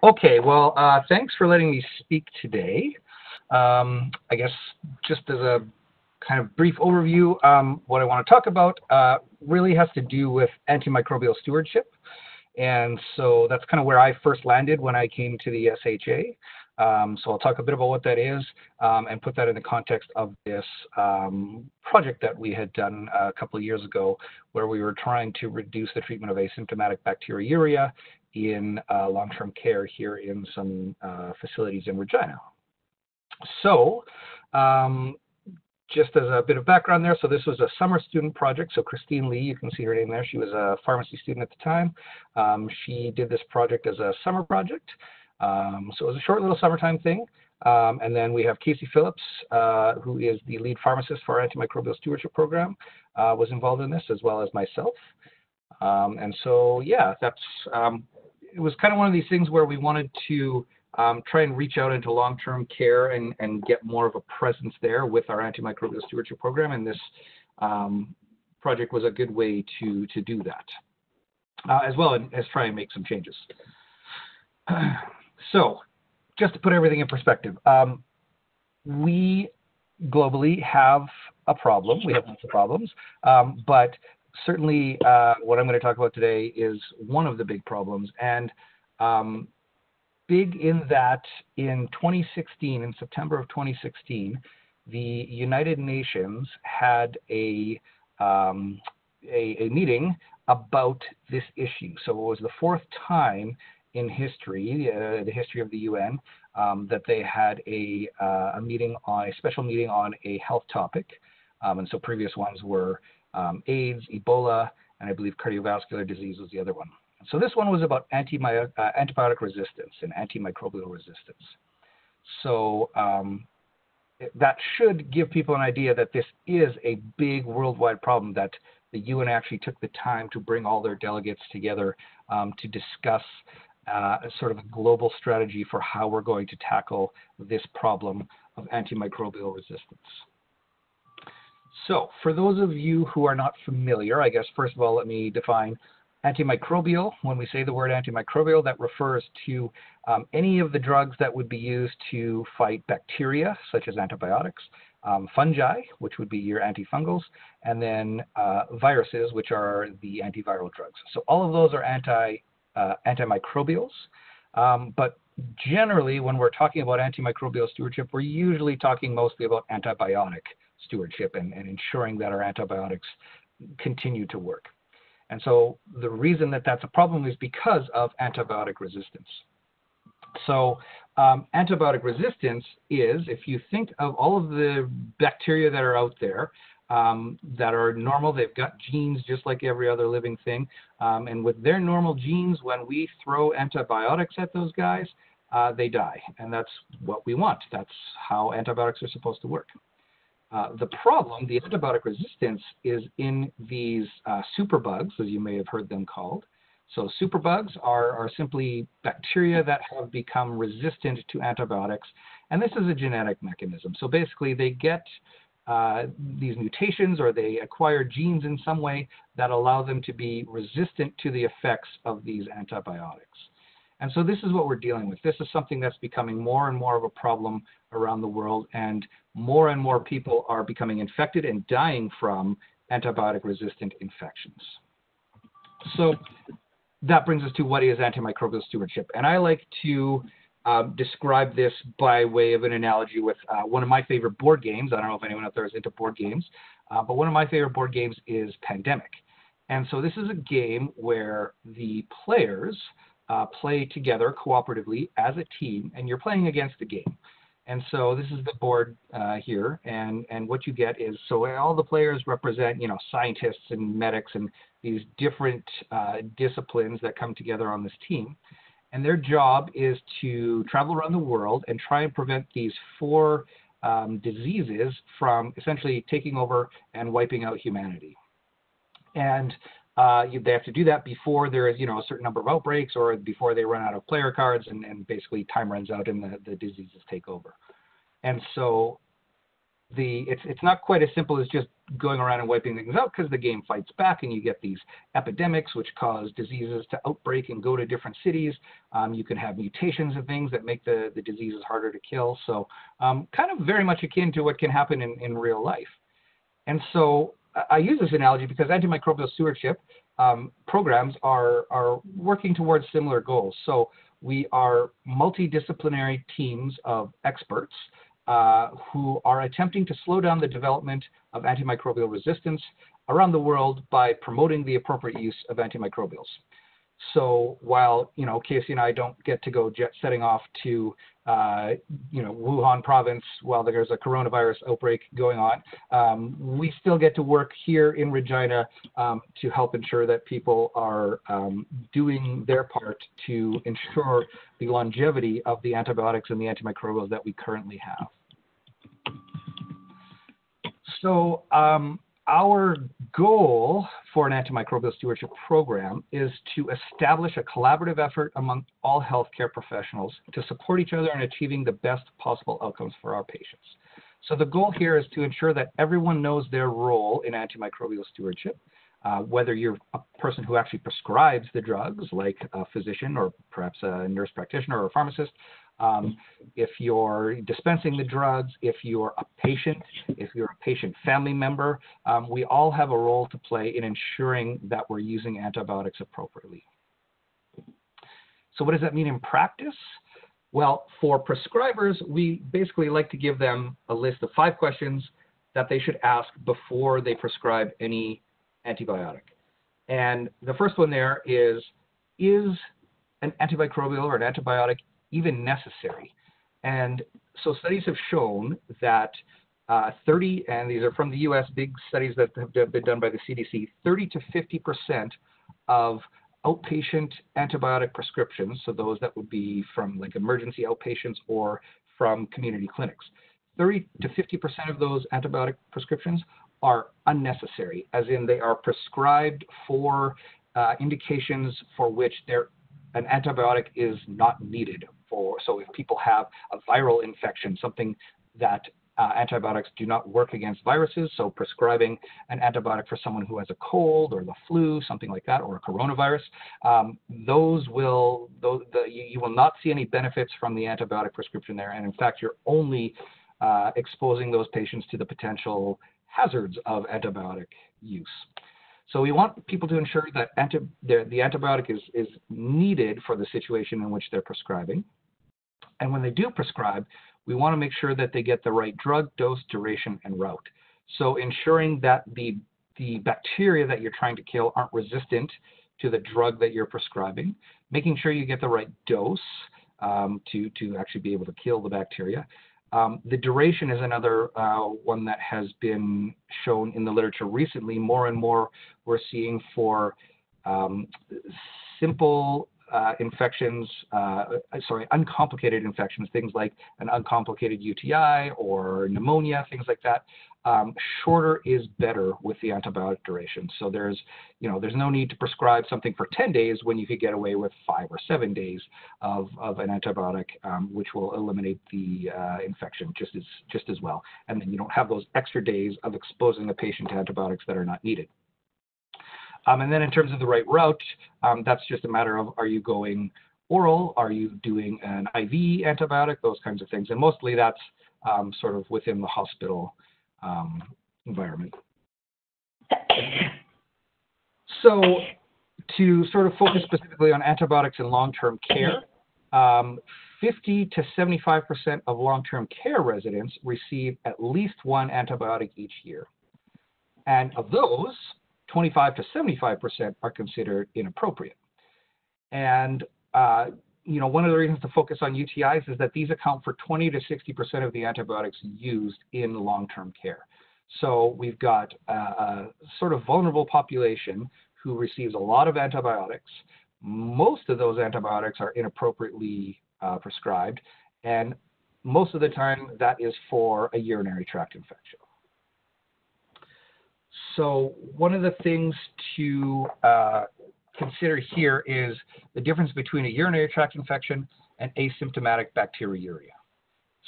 Okay, well, thanks for letting me speak today. I guess just as a kind of brief overview, what I want to talk about really has to do with antimicrobial stewardship. And so that's kind of where I first landed when I came to the SHA. So I'll talk a bit about what that is and put that in the context of this project that we had done a couple of years ago, where we were trying to reduce the treatment of asymptomatic bacteriuria in long-term care here in some facilities in Regina. So just as a bit of background there, so this was a summer student project. So Christine Lee, you can see her name there. She was a pharmacy student at the time. She did this project as a summer project. So it was a short little summertime thing. And then we have Casey Phillips, who is the lead pharmacist for our antimicrobial stewardship program, was involved in this, as well as myself. And so, yeah, that's it was kind of one of these things where we wanted to try and reach out into long-term care and get more of a presence there with our antimicrobial stewardship program. And this project was a good way to do that, as well as try and make some changes. So just to put everything in perspective, we globally have a problem. We have lots of problems, but certainly what I'm going to talk about today is one of the big problems. And big in that in 2016, in September of 2016, the United Nations had a meeting about this issue. So it was the fourth time in history, the history of the UN, that they had a special meeting on a health topic. And so previous ones were AIDS, Ebola, and I believe cardiovascular disease was the other one. So this one was about antibiotic resistance and antimicrobial resistance. So that should give people an idea that this is a big worldwide problem, that the UN actually took the time to bring all their delegates together to discuss sort of a global strategy for how we're going to tackle this problem of antimicrobial resistance. So for those of you who are not familiar, I guess first of all, let me define antimicrobial. When we say the word antimicrobial, that refers to any of the drugs that would be used to fight bacteria, such as antibiotics, fungi, which would be your antifungals, and then viruses, which are the antiviral drugs. So all of those are antimicrobials, but generally, when we're talking about antimicrobial stewardship, we're usually talking mostly about antibiotic stewardship and ensuring that our antibiotics continue to work. And so the reason that that's a problem is because of antibiotic resistance. So antibiotic resistance is, if you think of all of the bacteria that are out there that are normal, they've got genes just like every other living thing. And with their normal genes, when we throw antibiotics at those guys, they die. And that's what we want. That's how antibiotics are supposed to work. The problem, the antibiotic resistance, is in these superbugs, as you may have heard them called. So superbugs are simply bacteria that have become resistant to antibiotics, and this is a genetic mechanism. So basically they get these mutations, or they acquire genes in some way that allow them to be resistant to the effects of these antibiotics. And so this is what we're dealing with. This is something that's becoming more and more of a problem around the world, and more people are becoming infected and dying from antibiotic-resistant infections. So that brings us to what is antimicrobial stewardship. And I like to describe this by way of an analogy with one of my favorite board games. I don't know if anyone out there is into board games, but one of my favorite board games is Pandemic. And so this is a game where the players play together cooperatively as a team, and you're playing against the game. And so this is the board here, and what you get is, so all the players represent, scientists and medics and these different disciplines that come together on this team. And their job is to travel around the world and try and prevent these 4 diseases from essentially taking over and wiping out humanity. And they have to do that before there is, a certain number of outbreaks, or before they run out of player cards, and basically time runs out and the diseases take over. And so it's not quite as simple as just going around and wiping things out because the game fights back and you get these epidemics which cause diseases to outbreak and go to different cities. You can have mutations of things that make the diseases harder to kill. So kind of very much akin to what can happen in real life. And so I use this analogy because antimicrobial stewardship programs are working towards similar goals. So we are multidisciplinary teams of experts who are attempting to slow down the development of antimicrobial resistance around the world by promoting the appropriate use of antimicrobials. So while, Casey and I don't get to go jet setting off to, Wuhan province while there's a coronavirus outbreak going on, we still get to work here in Regina to help ensure that people are doing their part to ensure the longevity of the antibiotics and the antimicrobials that we currently have. So our goal for an antimicrobial stewardship program is to establish a collaborative effort among all healthcare professionals to support each other in achieving the best possible outcomes for our patients. So the goal here is to ensure that everyone knows their role in antimicrobial stewardship, whether you're a person who actually prescribes the drugs, like a physician or perhaps a nurse practitioner or a pharmacist, if you're dispensing the drugs, if you're a patient, if you're a patient family member, we all have a role to play in ensuring that we're using antibiotics appropriately. So what does that mean in practice? Well, for prescribers, we basically like to give them a list of 5 questions that they should ask before they prescribe any antibiotic. And the first one there is an antimicrobial or an antibiotic even necessary? And so studies have shown that 30, and these are from the US, big studies that have been done by the CDC, 30 to 50% of outpatient antibiotic prescriptions, so those that would be from like emergency outpatients or from community clinics, 30 to 50% of those antibiotic prescriptions are unnecessary, as in they are prescribed for indications for which an antibiotic is not needed for. So if people have a viral infection, something that antibiotics do not work against viruses, so prescribing an antibiotic for someone who has a cold or the flu, something like that, or a coronavirus, you will not see any benefits from the antibiotic prescription there. And in fact, you're only exposing those patients to the potential hazards of antibiotic use. So we want people to ensure that the antibiotic is needed for the situation in which they're prescribing. And when they do prescribe, we want to make sure that they get the right drug, dose, duration, and route. So ensuring that the bacteria that you're trying to kill aren't resistant to the drug that you're prescribing, making sure you get the right dose to actually be able to kill the bacteria. The duration is another one that has been shown in the literature recently. More and more we're seeing for simple infections, uncomplicated infections, things like an uncomplicated UTI or pneumonia, things like that. Shorter is better with the antibiotic duration. So there's no need to prescribe something for 10 days when you could get away with 5 or 7 days of an antibiotic, which will eliminate the infection just as well. And then you don't have those extra days of exposing the patient to antibiotics that are not needed. And then in terms of the right route, that's just a matter of, are you going oral? Are you doing an IV antibiotic? Those kinds of things. And mostly that's sort of within the hospital environment. So to sort of focus specifically on antibiotics in long-term care, 50 to 75% of long-term care residents receive at least 1 antibiotic each year. And of those, 25 to 75% are considered inappropriate. And one of the reasons to focus on UTIs is that these account for 20 to 60% of the antibiotics used in long-term care. So we've got a sort of vulnerable population who receives a lot of antibiotics. Most of those antibiotics are inappropriately prescribed, and most of the time that is for a urinary tract infection. So one of the things to consider here is the difference between a urinary tract infection and asymptomatic bacteriuria.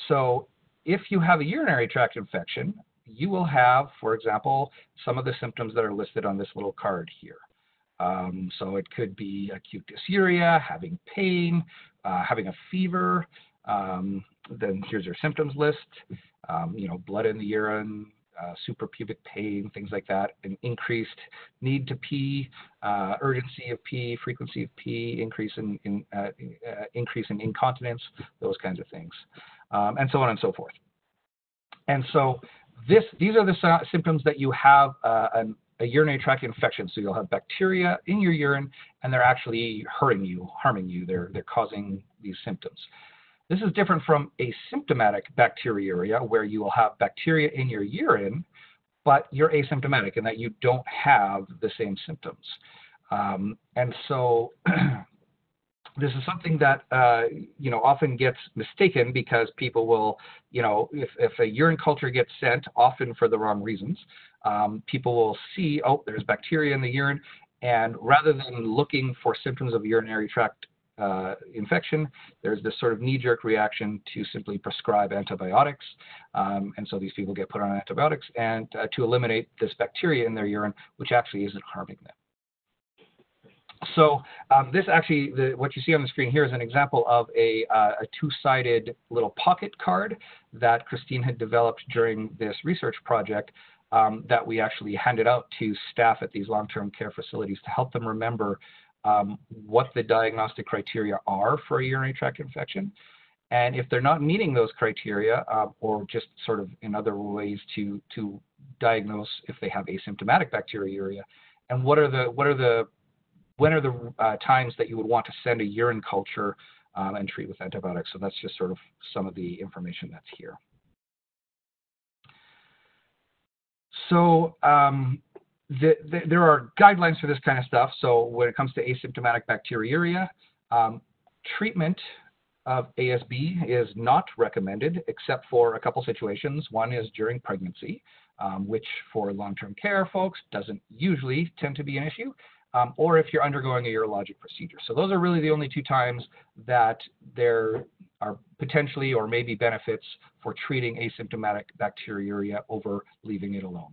So if you have a urinary tract infection, you will have, for example, some of the symptoms that are listed on this little card here. So it could be acute dysuria, having pain, having a fever. Then here's your symptoms list, blood in the urine, suprapubic pain, things like that, an increased need to pee, urgency of pee, frequency of pee, increase in incontinence, those kinds of things, and so on and so forth. And so these are the symptoms that you have a urinary tract infection. So you'll have bacteria in your urine, and they're actually harming you. They're causing these symptoms. This is different from asymptomatic bacteriuria, where you will have bacteria in your urine, but you're asymptomatic in that you don't have the same symptoms. And so this is something that often gets mistaken, because people will, if a urine culture gets sent, often for the wrong reasons, people will see, oh, there's bacteria in the urine, and rather than looking for symptoms of urinary tract infection, there's this sort of knee-jerk reaction to simply prescribe antibiotics, and so these people get put on antibiotics and to eliminate this bacteria in their urine, which actually isn't harming them. So this actually, what you see on the screen here is an example of a two-sided little pocket card that Christine had developed during this research project, that we actually handed out to staff at these long-term care facilities to help them remember what the diagnostic criteria are for a urinary tract infection. And if they're not meeting those criteria, or just sort of in other ways to diagnose if they have asymptomatic bacteriuria, and when are the times that you would want to send a urine culture and treat with antibiotics. So that's just sort of some of the information that's here. So there are guidelines for this kind of stuff. So when it comes to asymptomatic bacteriuria, treatment of ASB is not recommended except for a couple situations. One is during pregnancy, which for long-term care folks doesn't usually tend to be an issue, or if you're undergoing a urologic procedure. So those are really the only two times that there are potentially or maybe benefits for treating asymptomatic bacteriuria over leaving it alone.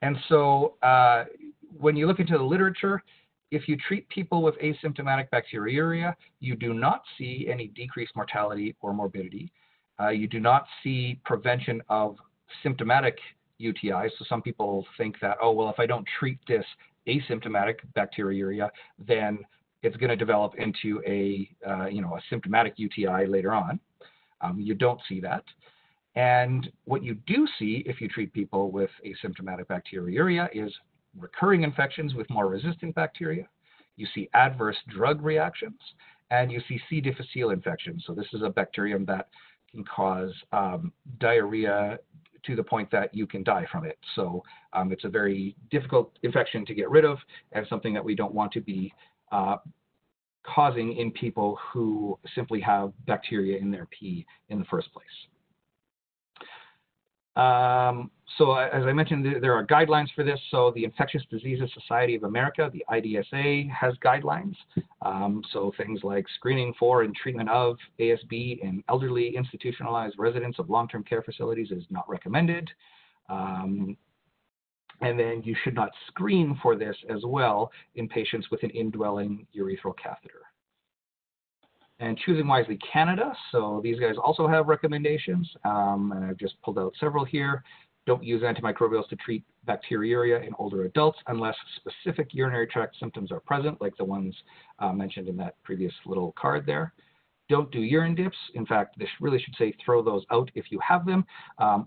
And so when you look into the literature, if you treat people with asymptomatic bacteriuria, you do not see any decreased mortality or morbidity. You do not see prevention of symptomatic UTIs. So some people think that, oh, well, if I don't treat this asymptomatic bacteriuria, then it's going to develop into a symptomatic UTI later on. You don't see that. And what you do see if you treat people with asymptomatic bacteriuria is recurring infections with more resistant bacteria. You see adverse drug reactions, and you see C. difficile infections. So this is a bacterium that can cause diarrhea to the point that you can die from it. So it's a very difficult infection to get rid of, and something that we don't want to be causing in people who simply have bacteria in their pee in the first place. So as I mentioned, there are guidelines for this. So the Infectious Diseases Society of America, the IDSA, has guidelines. So things like screening for and treatment of ASB in elderly institutionalized residents of long-term care facilities is not recommended. And then you should not screen for this as well in patients with an indwelling urethral catheter. And Choosing Wisely Canada, so these guys also have recommendations, and I've just pulled out several here. Don't use antimicrobials to treat bacteriuria in older adults unless specific urinary tract symptoms are present, like the ones mentioned in that previous little card there. Don't do urine dips. In fact, this really should say throw those out if you have them,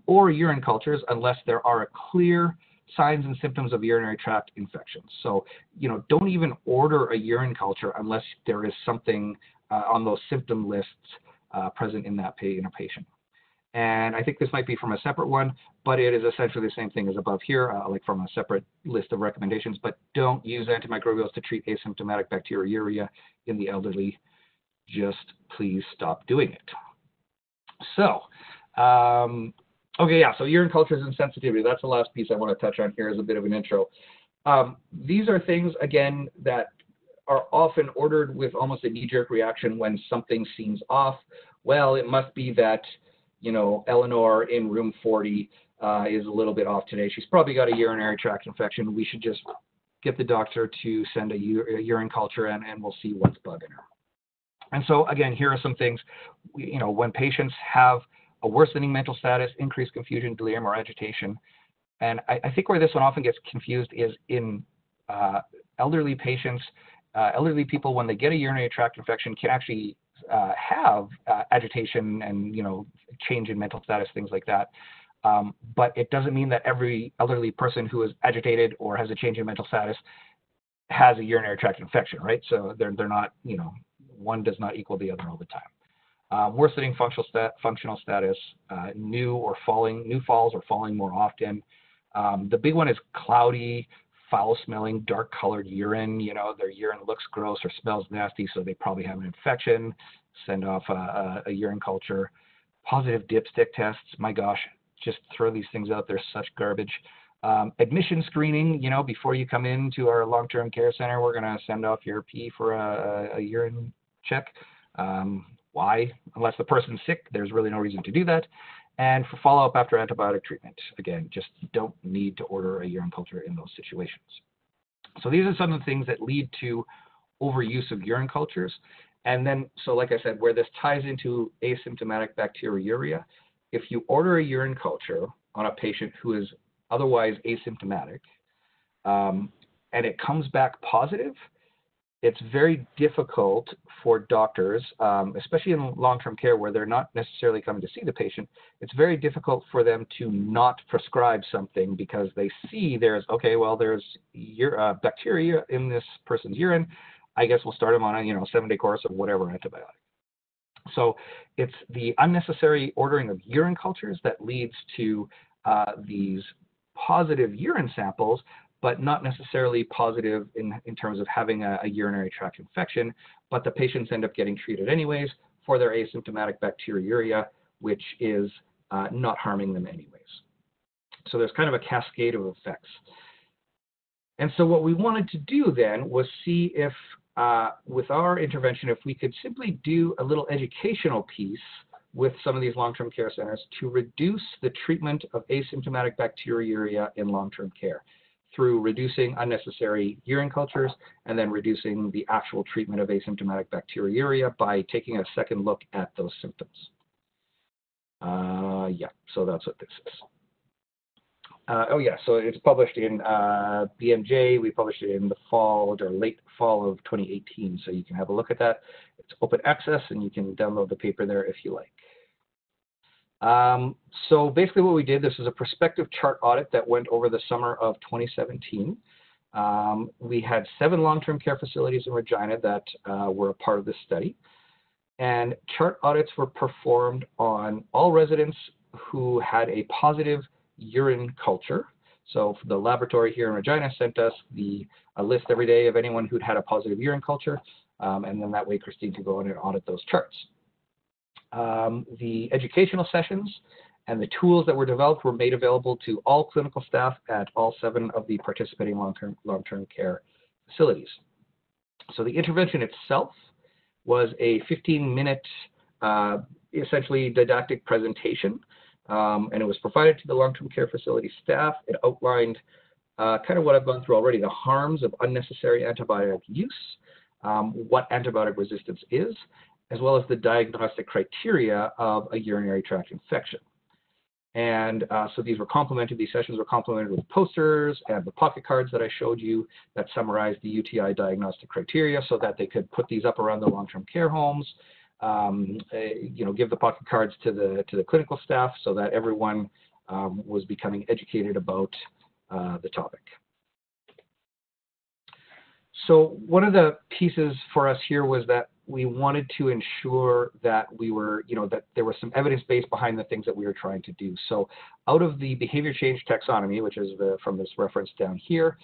or urine cultures unless there are clear signs and symptoms of urinary tract infections. So, don't even order a urine culture unless there is something on those symptom lists present in a patient. And I think this might be from a separate one, but it is essentially the same thing as above here, like from a separate list of recommendations. But don't use antimicrobials to treat asymptomatic bacteriuria in the elderly. Just please stop doing it. So, okay, yeah, so urine cultures and sensitivity. That's the last piece I want to touch on here as a bit of an intro. These are things, again, that are often ordered with almost a knee-jerk reaction when something seems off. Well, it must be that Eleanor in room 40 is a little bit off today. She's probably got a urinary tract infection. We should just get the doctor to send a urine culture and we'll see what's bugging her. And so, again, here are some things, when patients have a worsening mental status, increased confusion, delirium, or agitation. And I think where this one often gets confused is in elderly patients. Elderly people, when they get a urinary tract infection, can actually have agitation and, change in mental status, things like that. But it doesn't mean that every elderly person who is agitated or has a change in mental status has a urinary tract infection, right? So they're not, one does not equal the other all the time. Worsening functional status, new falls or falling more often. The big one is cloudy, foul-smelling, dark-colored urine. Their urine looks gross or smells nasty, so they probably have an infection. Send off a urine culture. Positive dipstick tests. My gosh, just throw these things out. They're such garbage. Admission screening. Before you come into our long-term care center, we're going to send off your pee for a urine check. Why? Unless the person's sick, there's really no reason to do that. And for follow-up after antibiotic treatment, again, just don't need to order a urine culture in those situations. So these are some of the things that lead to overuse of urine cultures. And then, so like I said, where this ties into asymptomatic bacteriuria, if you order a urine culture on a patient who is otherwise asymptomatic, and it comes back positive, it's very difficult for doctors, especially in long-term care where they're not necessarily coming to see the patient, it's very difficult for them to not prescribe something because they see there's bacteria in this person's urine. I guess we'll start them on a 7-day course of whatever antibiotic. So it's the unnecessary ordering of urine cultures that leads to these positive urine samples, but not necessarily positive in terms of having a urinary tract infection, but the patients end up getting treated anyways for their asymptomatic bacteriuria, which is not harming them anyways. So there's kind of a cascade of effects. And so what we wanted to do then was see if, with our intervention, if we could simply do a little educational piece with some of these long-term care centers to reduce the treatment of asymptomatic bacteriuria in long-term care, through reducing unnecessary urine cultures and then reducing the actual treatment of asymptomatic bacteriuria by taking a second look at those symptoms. So that's what this is. So it's published in BMJ. We published it in the fall or late fall of 2018, so you can have a look at that. It's open access, and you can download the paper there if you like. So basically what we did, this is a prospective chart audit that went over the summer of 2017. We had 7 long-term care facilities in Regina that were a part of this study. And chart audits were performed on all residents who had a positive urine culture. So the laboratory here in Regina sent us a list every day of anyone who'd had a positive urine culture. And then that way Christine could go in and audit those charts. The educational sessions and the tools that were developed were made available to all clinical staff at all 7 of the participating long-term care facilities. So the intervention itself was a 15-minute, essentially didactic presentation, and it was provided to the long-term care facility staff. It outlined kind of what I've gone through already, the harms of unnecessary antibiotic use, what antibiotic resistance is, as well as the diagnostic criteria of a urinary tract infection. And so these sessions were complemented with posters and the pocket cards that I showed you that summarized the UTI diagnostic criteria so that they could put these up around the long-term care homes, give the pocket cards to the clinical staff so that everyone was becoming educated about the topic. So one of the pieces for us here was that we wanted to ensure that we were, that there was some evidence base behind the things that we were trying to do. So out of the behavior change taxonomy, which is from this reference down here,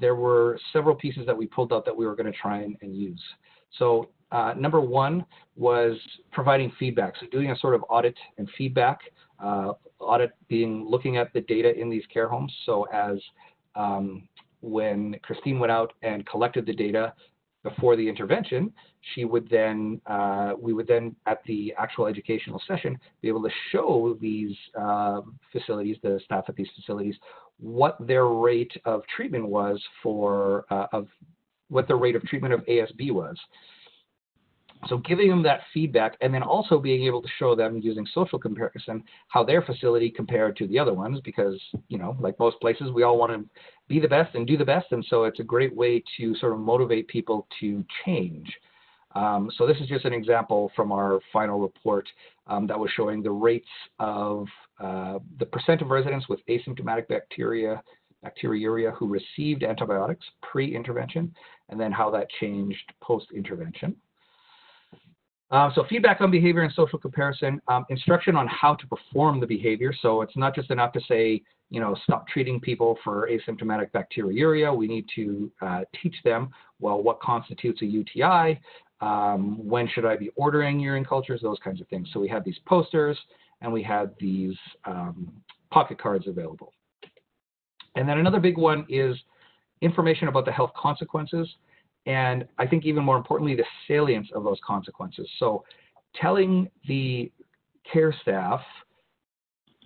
there were several pieces that we pulled out that we were going to try and use. So number 1 was providing feedback. So doing a sort of audit and feedback, audit being looking at the data in these care homes. So as when Christine went out and collected the data, before the intervention, she would then, we would then at the actual educational session be able to show these facilities, the staff at these facilities, what their rate of treatment was for, what the rate of treatment of ASB was. So giving them that feedback, and then also being able to show them using social comparison how their facility compared to the other ones, because, you know, like most places, we all want to be the best and do the best. And so it's a great way to sort of motivate people to change. So this is just an example from our final report that was showing the rates of the percent of residents with asymptomatic bacteriuria who received antibiotics pre-intervention, and then how that changed post-intervention. So feedback on behavior and social comparison, instruction on how to perform the behavior. So it's not just enough to say, you know, stop treating people for asymptomatic bacteriuria. We need to teach them, well, what constitutes a UTI? When should I be ordering urine cultures? Those kinds of things. So we had these posters and we had these pocket cards available. And then another big one is information about the health consequences. And I think even more importantly, the salience of those consequences. So telling the care staff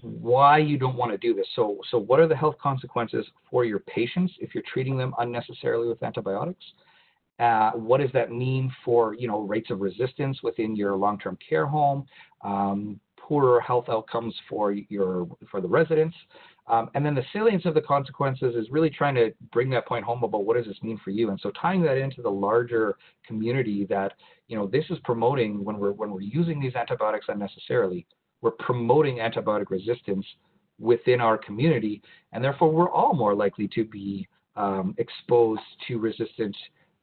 why you don't want to do this. So what are the health consequences for your patients if you're treating them unnecessarily with antibiotics? What does that mean for, you know, rates of resistance within your long-term care home, poorer health outcomes for the residents? And then the salience of the consequences is really trying to bring that point home about what does this mean for you. And so tying that into the larger community that, you know, this is promoting when we're using these antibiotics unnecessarily, we're promoting antibiotic resistance within our community. And therefore, we're all more likely to be exposed to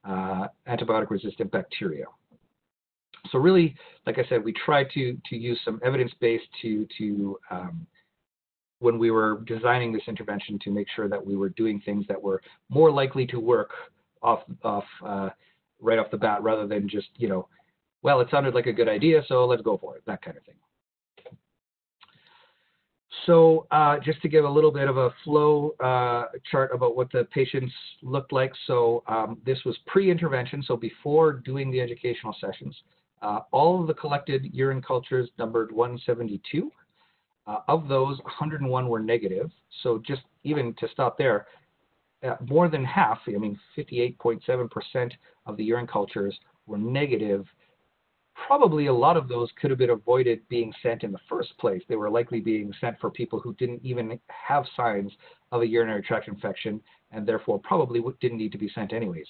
antibiotic resistant bacteria. So really, like I said, we try to use some evidence-based to when we were designing this intervention to make sure that we were doing things that were more likely to work right off the bat, rather than just, you know, well, it sounded like a good idea, so let's go for it, that kind of thing. So just to give a little bit of a flow chart about what the patients looked like. So this was pre-intervention, so before doing the educational sessions. All of the collected urine cultures numbered 172. Of those, 101 were negative. So just even to stop there, more than half, I mean 58.7% of the urine cultures were negative. Probably a lot of those could have been avoided being sent in the first place. They were likely being sent for people who didn't even have signs of a urinary tract infection and therefore probably didn't need to be sent anyways.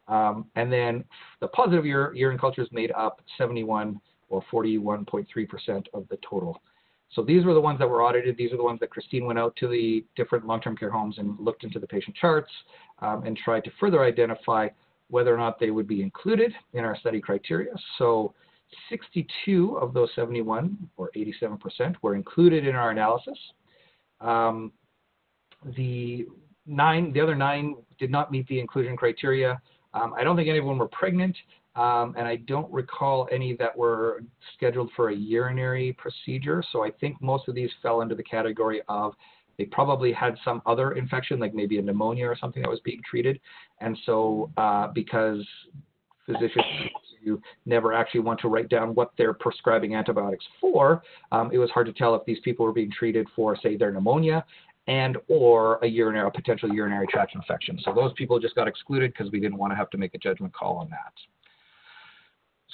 And then the positive urine cultures made up 71 or 41.3% of the total. So these were the ones that were audited. These are the ones that Christine went out to the different long-term care homes and looked into the patient charts and tried to further identify whether or not they would be included in our study criteria. So 62 of those 71, or 87%, were included in our analysis. The other 9 did not meet the inclusion criteria. I don't think any of them were pregnant, and I don't recall any that were scheduled for a urinary procedure. So I think most of these fell into the category of they probably had some other infection, like maybe a pneumonia or something that was being treated. And so because physicians never actually want to write down what they're prescribing antibiotics for, it was hard to tell if these people were being treated for, say, their pneumonia and or a potential urinary tract infection. So those people just got excluded because we didn't want to have to make a judgment call on that.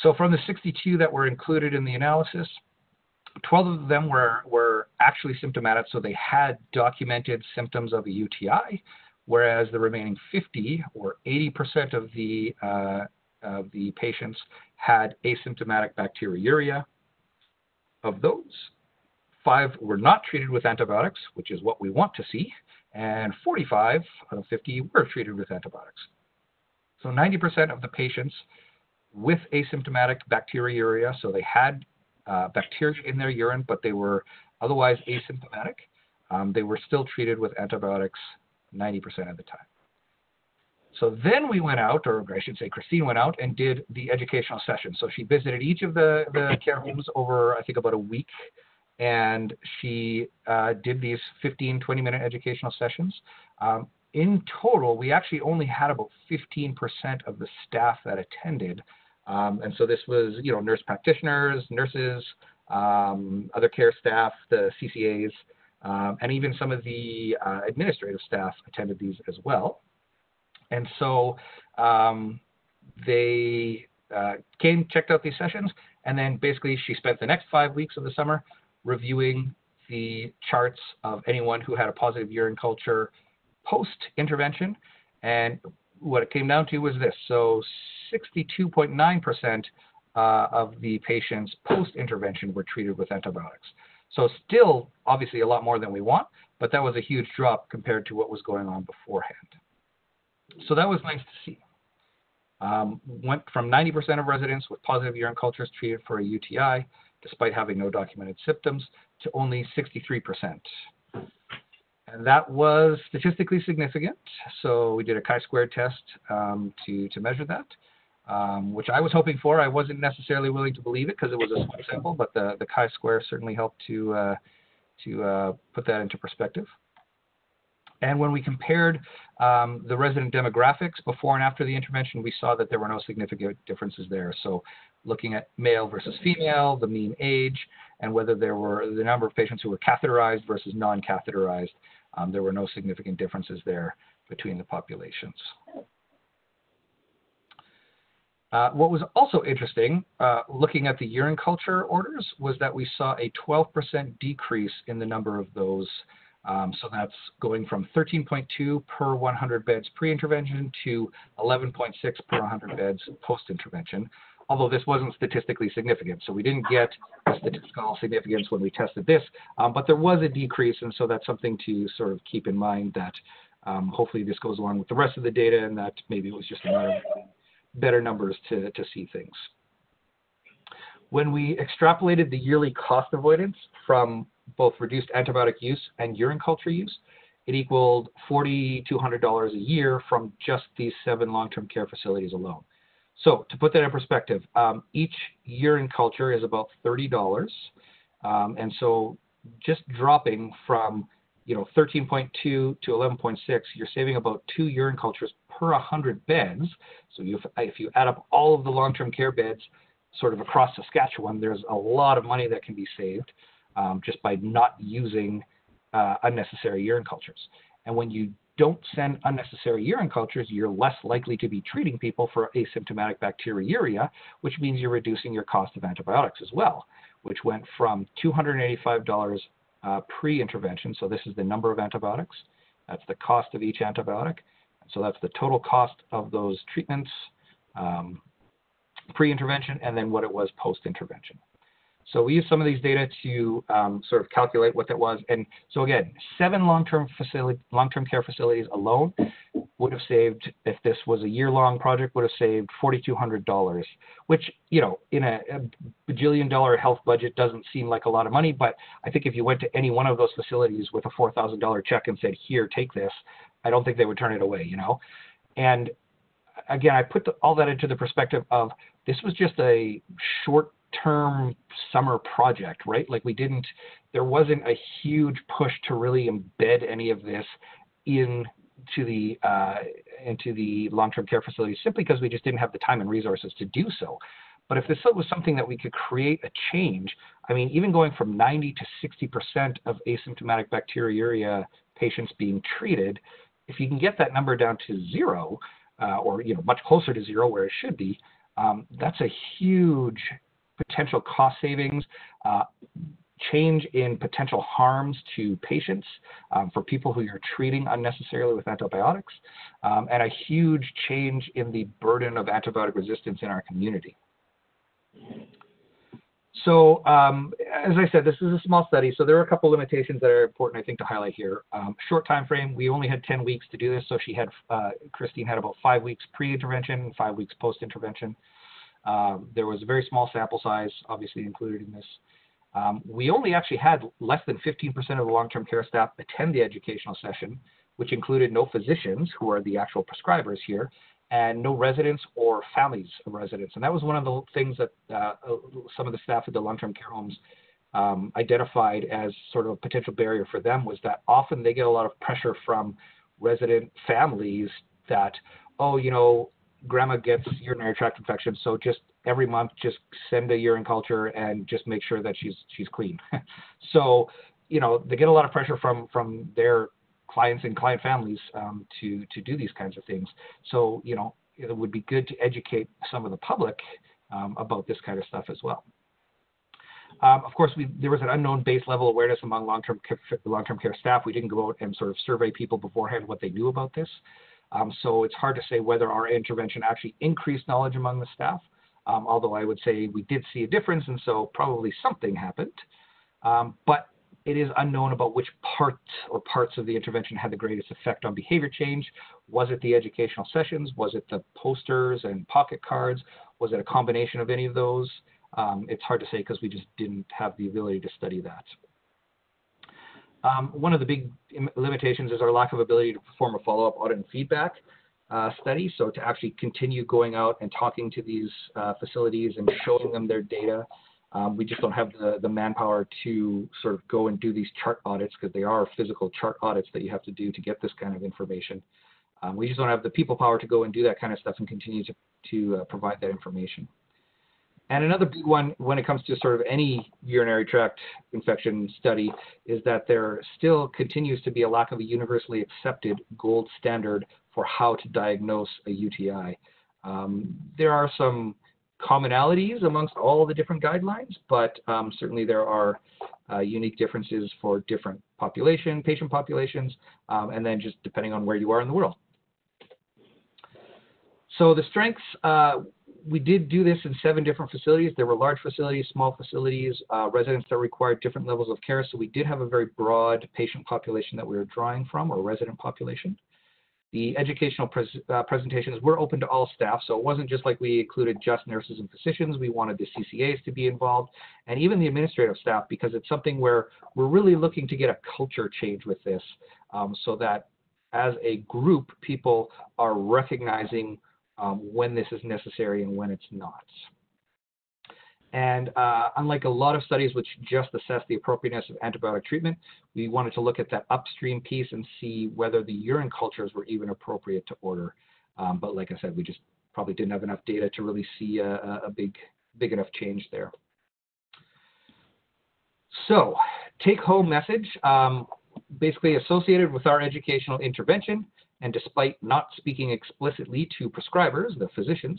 So from the 62 that were included in the analysis, 12 of them were actually symptomatic, so they had documented symptoms of a UTI, whereas the remaining 50, or 80% of the patients, had asymptomatic bacteriuria. Of those, 5 were not treated with antibiotics, which is what we want to see, and 45 out of 50 were treated with antibiotics. So 90% of the patients with asymptomatic bacteriuria, so they had bacteria in their urine, but they were otherwise asymptomatic, they were still treated with antibiotics 90% of the time. So then we went out, or I should say Christine went out and did the educational session. So she visited each of the care homes over, I think, about a week, and she did these 15, 20-minute educational sessions. in total, we actually only had about 15% of the staff that attended. And so this was, nurse practitioners, nurses, other care staff, the CCAs, and even some of the administrative staff attended these as well. And so they came, checked out these sessions, and then basically she spent the next 5 weeks of the summer reviewing the charts of anyone who had a positive urine culture post-intervention. And what it came down to was this. So 62.9% of the patients post-intervention were treated with antibiotics. So still, obviously, a lot more than we want, but that was a huge drop compared to what was going on beforehand. So that was nice to see. Went from 90% of residents with positive urine cultures treated for a UTI, despite having no documented symptoms, to only 63%. And that was statistically significant. So we did a chi-square test to measure that, which I was hoping for. I wasn't necessarily willing to believe it because it was a small sample, but the chi-square certainly helped to put that into perspective. And when we compared the resident demographics before and after the intervention, we saw that there were no significant differences there. So looking at male versus female, the mean age, and whether there were the number of patients who were catheterized versus non-catheterized, there were no significant differences there between the populations. What was also interesting, looking at the urine culture orders, was that we saw a 12% decrease in the number of those. So that's going from 13.2 per 100 beds pre-intervention to 11.6 per 100 beds post-intervention, although this wasn't statistically significant. So we didn't get statistical significance when we tested this, but there was a decrease, and so that's something to sort of keep in mind, that hopefully this goes along with the rest of the data, and that maybe it was just a matter of better numbers to see things. When we extrapolated the yearly cost avoidance from both reduced antibiotic use and urine culture use, it equaled $4,200 a year from just these 7 long-term care facilities alone. So to put that in perspective, each urine culture is about $30, and so just dropping from 13.2 to 11.6, you're saving about 2 urine cultures per 100 beds. So if you add up all of the long-term care beds sort of across Saskatchewan, there's a lot of money that can be saved just by not using unnecessary urine cultures. And when you don't send unnecessary urine cultures, you're less likely to be treating people for asymptomatic bacteriuria, which means you're reducing your cost of antibiotics as well, which went from $285 pre-intervention. So this is the number of antibiotics. That's the cost of each antibiotic. So that's the total cost of those treatments pre-intervention, and then what it was post-intervention. So we used some of these data to sort of calculate what that was. And so again, 7 long-term care facilities alone would have saved, if this was a year-long project, would have saved $4,200, which, in a bajillion-dollar health budget doesn't seem like a lot of money. But I think if you went to any one of those facilities with a $4,000 check and said, here, take this, I don't think they would turn it away, And again, I put all that into the perspective of this was just a short-term summer project, right? Like there wasn't a huge push to really embed any of this into the long-term care facilities, simply because we just didn't have the time and resources to do so. But if this was something that we could create a change, I mean, even going from 90 to 60% of asymptomatic bacteriuria patients being treated, if you can get that number down to 0, or much closer to 0 where it should be, that's a huge potential cost savings, change in potential harms to patients for people who you're treating unnecessarily with antibiotics, and a huge change in the burden of antibiotic resistance in our community. So as I said, this is a small study, so there are a couple limitations that are important, I think, to highlight here. Short time frame, we only had 10 weeks to do this, so Christine had about 5 weeks pre-intervention and 5 weeks post-intervention. There was a very small sample size, obviously included in this. We only actually had less than 15% of the long-term care staff attend the educational session, which included no physicians, who are the actual prescribers here, and no residents or families of residents. And that was one of the things that some of the staff at the long-term care homes identified as sort of a potential barrier for them, was that often they get a lot of pressure from resident families that, oh, grandma gets urinary tract infection, so just every month just send a urine culture and just make sure that she's clean. So, they get a lot of pressure from their clients and client families to do these kinds of things. So, it would be good to educate some of the public about this kind of stuff as well. Of course, there was an unknown base level awareness among long-term care staff. We didn't go out and sort of survey people beforehand what they knew about this. So it's hard to say whether our intervention actually increased knowledge among the staff, although I would say we did see a difference, and so probably something happened. But it is unknown about which part or parts of the intervention had the greatest effect on behavior change. Was it the educational sessions? Was it the posters and pocket cards? Was it a combination of any of those? It's hard to say because we just didn't have the ability to study that. One of the big limitations is our lack of ability to perform a follow-up audit and feedback study. So to actually continue going out and talking to these facilities and showing them their data, we just don't have the manpower to sort of go and do these chart audits, because they are physical chart audits that you have to do to get this kind of information. We just don't have the people power to go and do that kind of stuff and continue to provide that information. And another big one when it comes to sort of any urinary tract infection study is that there still continues to be a lack of a universally accepted gold standard for how to diagnose a UTI. There are some commonalities amongst all the different guidelines, but certainly there are unique differences for different patient populations, and then just depending on where you are in the world. So the strengths, we did do this in 7 different facilities. There were large facilities, small facilities, residents that required different levels of care. So we did have a very broad patient population that we were drawing from, or resident population. The educational presentations were open to all staff. So it wasn't just like we included just nurses and physicians. We wanted the CCAs to be involved, and even the administrative staff, because it's something where we're really looking to get a culture change with this, so that as a group, people are recognizing when this is necessary and when it's not. And unlike a lot of studies which just assess the appropriateness of antibiotic treatment, we wanted to look at that upstream piece and see whether the urine cultures were even appropriate to order. But like I said, we just probably didn't have enough data to really see a big enough change there. So, take-home message, basically associated with our educational intervention, and despite not speaking explicitly to prescribers, the physicians,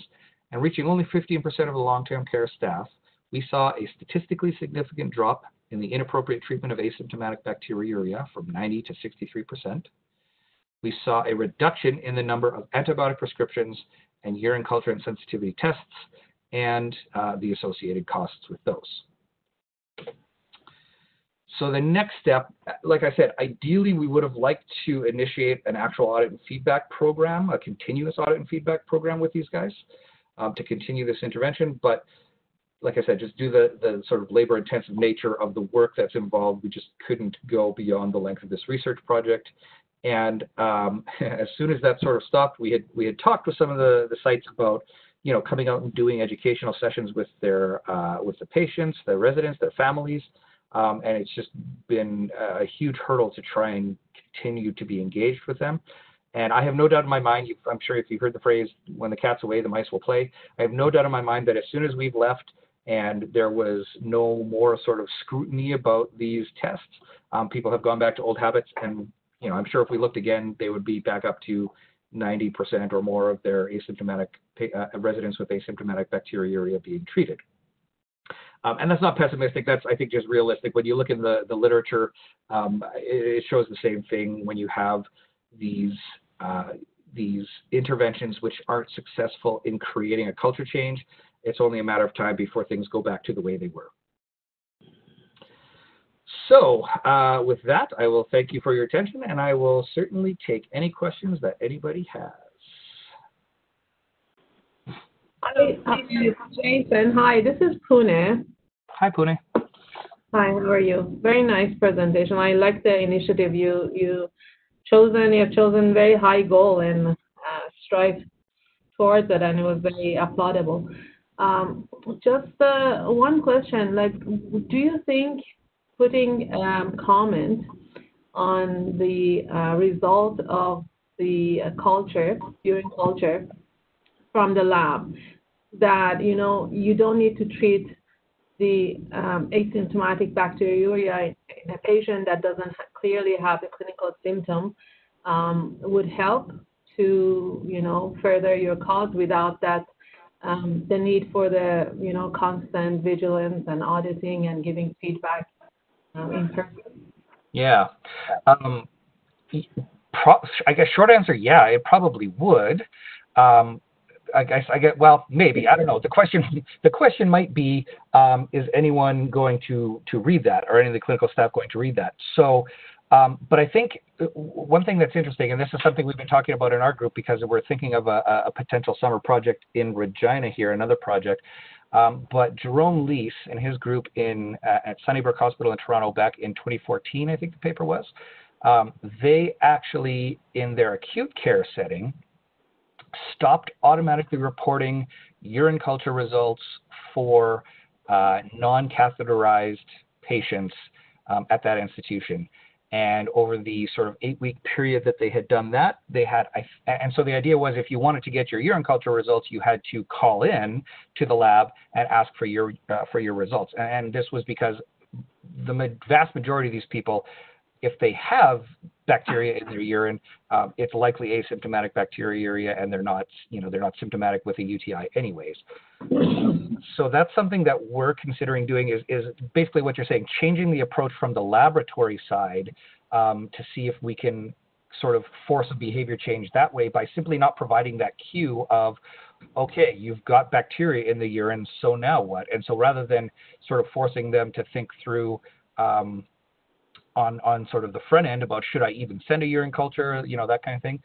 and reaching only 15% of the long-term care staff, we saw a statistically significant drop in the inappropriate treatment of asymptomatic bacteriuria from 90 to 63%. We saw a reduction in the number of antibiotic prescriptions and urine culture and sensitivity tests, and the associated costs with those. So the next step, like I said, ideally we would have liked to initiate an actual audit and feedback program, a continuous audit and feedback program with these guys to continue this intervention. But like I said, just due to the sort of labor-intensive nature of the work that's involved, we just couldn't go beyond the length of this research project. And as soon as that sort of stopped, we had talked with some of the sites about, coming out and doing educational sessions with with the patients, their residents, their families. And it's just been a huge hurdle to try and continue to be engaged with them. And I have no doubt in my mind, I'm sure if you've heard the phrase, when the cat's away, the mice will play. I have no doubt in my mind that as soon as we've left and there was no more sort of scrutiny about these tests, people have gone back to old habits. And, I'm sure if we looked again, they would be back up to 90% or more of their asymptomatic residents with asymptomatic bacteriuria being treated. And that's not pessimistic. That's, I think, just realistic. When you look in the literature, it shows the same thing. When you have these interventions which aren't successful in creating a culture change, it's only a matter of time before things go back to the way they were. So with that, I will thank you for your attention, and I will certainly take any questions that anybody has. Hi, Jason. Hi, this is Pune. Hi, Pune. Hi, how are you? Very nice presentation. I like the initiative you have chosen very high goal and strive towards it, and it was very applaudable. Just one question, do you think putting comment on the result of the urine culture from the lab, that, you don't need to treat the asymptomatic bacteriuria in a patient that doesn't clearly have the clinical symptom, would help to, further your cause without that, the need for the, constant vigilance and auditing and giving feedback in person. Yeah. I guess short answer, yeah, it probably would. Well, maybe, I don't know. The question might be, is anyone going to read that, or any of the clinical staff going to read that? So, but I think one thing that's interesting, and this is something we've been talking about in our group because we're thinking of a potential summer project in Regina here, another project. But Jerome Lease and his group at Sunnybrook Hospital in Toronto back in 2014, I think the paper was, they actually, in their acute care setting, stopped automatically reporting urine culture results for non-catheterized patients at that institution. And over the sort of 8-week period that they had done that, and so the idea was, if you wanted to get your urine culture results, you had to call in to the lab and ask for your results. And this was because the vast majority of these people, if they have bacteria in their urine, it's likely asymptomatic bacteriuria, and they're not symptomatic with a UTI anyways. So that's something that we're considering doing, is basically what you're saying, changing the approach from the laboratory side to see if we can sort of force a behavior change that way by simply not providing that cue of, okay, you've got bacteria in the urine, so now what? And so rather than sort of forcing them to think through on sort of the front end about, should I even send a urine culture, that kind of thing.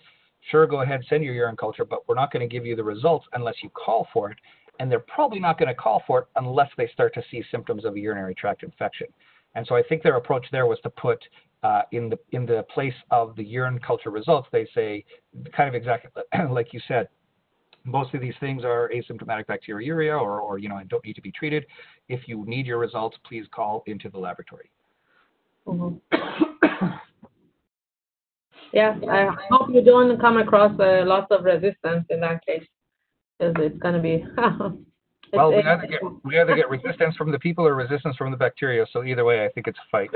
Sure, go ahead, send your urine culture, but we're not going to give you the results unless you call for it. And they're probably not going to call for it unless they start to see symptoms of a urinary tract infection. And so I think their approach there was to put in the place of the urine culture results, they say, kind of exactly like you said, most of these things are asymptomatic bacteriuria or don't need to be treated. If you need your results, please call into the laboratory. Mm-hmm. Yeah, I hope you don't come across lots of resistance in that case, because it's going to be. Well, we either get resistance from the people or resistance from the bacteria. So either way, I think it's a fight.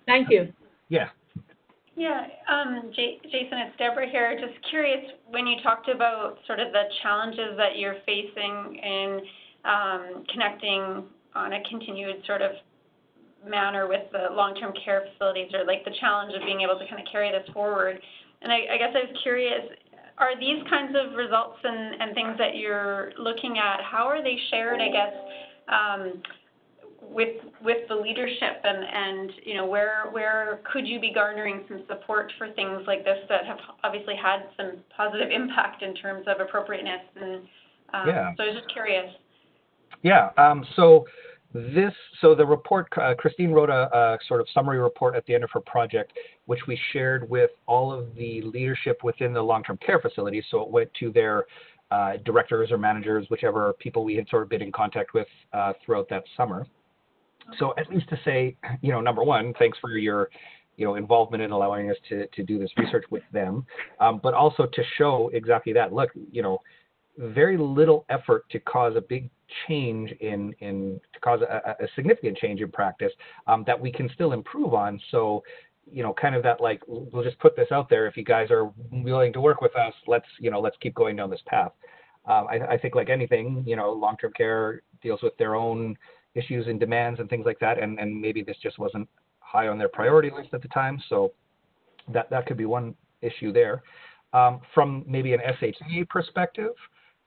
Thank you. Yeah. Yeah, Jason, it's Deborah here. Just curious, when you talked about sort of the challenges that you're facing in connecting on a continued sort of manner with the long-term care facilities, or like the challenge of being able to kind of carry this forward. And I guess I was curious, are these kinds of results and things that you're looking at, how are they shared, I guess, with the leadership, and where could you be garnering some support for things like this that have obviously had some positive impact in terms of appropriateness? And so I was just curious. Yeah. So the report, Christine wrote a sort of summary report at the end of her project, which we shared with all of the leadership within the long-term care facility. So it went to their directors or managers, whichever people we had sort of been in contact with throughout that summer. So at least to say, number one, thanks for your, involvement in allowing us to do this research with them, but also to show exactly that. Look, very little effort to cause a big change to cause a significant change in practice that we can still improve on. So, kind of that, like, we'll just put this out there. If you guys are willing to work with us, let's keep going down this path. I think, like anything, long-term care deals with their own issues and demands and things like that, and maybe this just wasn't high on their priority list at the time. So that could be one issue there. From maybe an SHA perspective,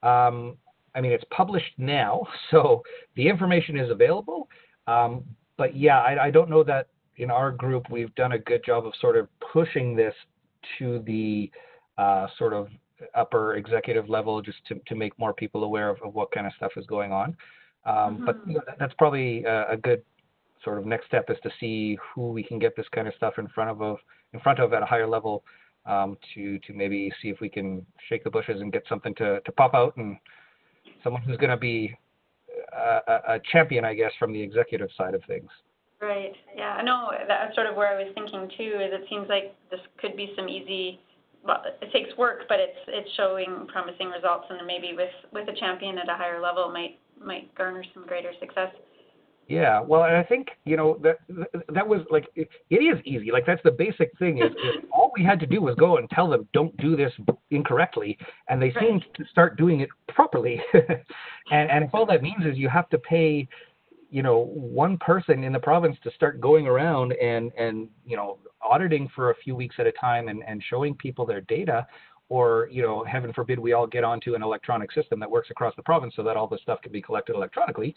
it's published now, so the information is available. But yeah, I don't know that in our group we've done a good job of sort of pushing this to the sort of upper executive level, just to make more people aware of what kind of stuff is going on. But that's probably a good sort of next step, is to see who we can get this kind of stuff in front of at a higher level, to maybe see if we can shake the bushes and get something to pop out, and someone who's going to be a champion, I guess, from the executive side of things. Right. Yeah. No, that's sort of where I was thinking too. Is it seems like this could be some easy. Well, it takes work, but it's showing promising results, and maybe with a champion at a higher level might garner some greater success. Yeah, well, and I think, that was like, it is easy. Like, that's the basic thing is all we had to do was go and tell them, don't do this incorrectly, and they seemed to start doing it properly. And if all that means is you have to pay, one person in the province to start going around and auditing for a few weeks at a time and showing people their data, or, heaven forbid, we all get onto an electronic system that works across the province so that all this stuff can be collected electronically.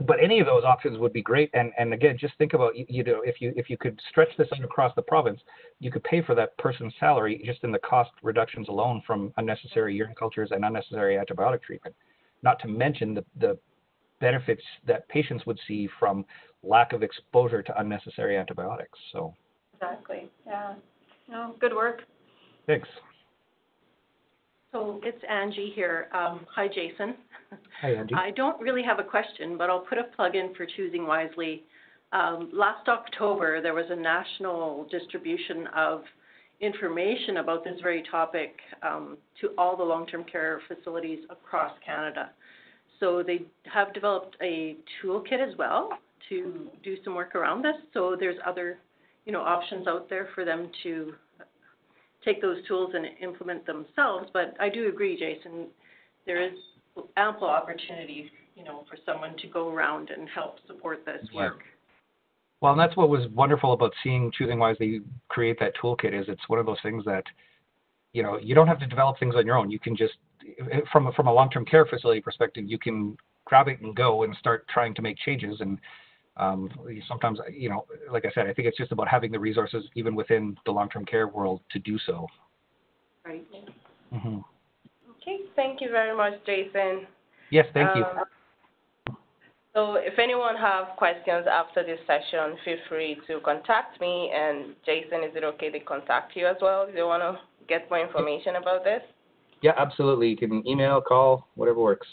But any of those options would be great. And again, just think about, if you could stretch this out across the province, you could pay for that person's salary just in the cost reductions alone from unnecessary urine cultures and unnecessary antibiotic treatment, not to mention the benefits that patients would see from lack of exposure to unnecessary antibiotics. So exactly. Yeah. No, good work. Thanks. So it's Angie here. Hi, Jason. Hi, Angie. I don't really have a question, but I'll put a plug in for Choosing Wisely. Last October, there was a national distribution of information about this very topic to all the long-term care facilities across Canada. So they have developed a toolkit as well to do some work around this. So there's other, options out there for them to take those tools and implement themselves. But I do agree, Jason, there is ample opportunity, for someone to go around and help support this work. Well, and that's what was wonderful about seeing Choosing Wisely create that toolkit is it's one of those things that, you don't have to develop things on your own. You can just, from a long-term care facility perspective, you can grab it and go and start trying to make changes. And sometimes, like I said, I think it's just about having the resources even within the long-term care world to do so. Right. Mm-hmm. Okay, thank you very much, Jason. Yes, thank you. So if anyone have questions after this session, feel free to contact me. And Jason, is it okay to contact you as well if you want to get more information about this? Yeah, absolutely. You can email, call, whatever works.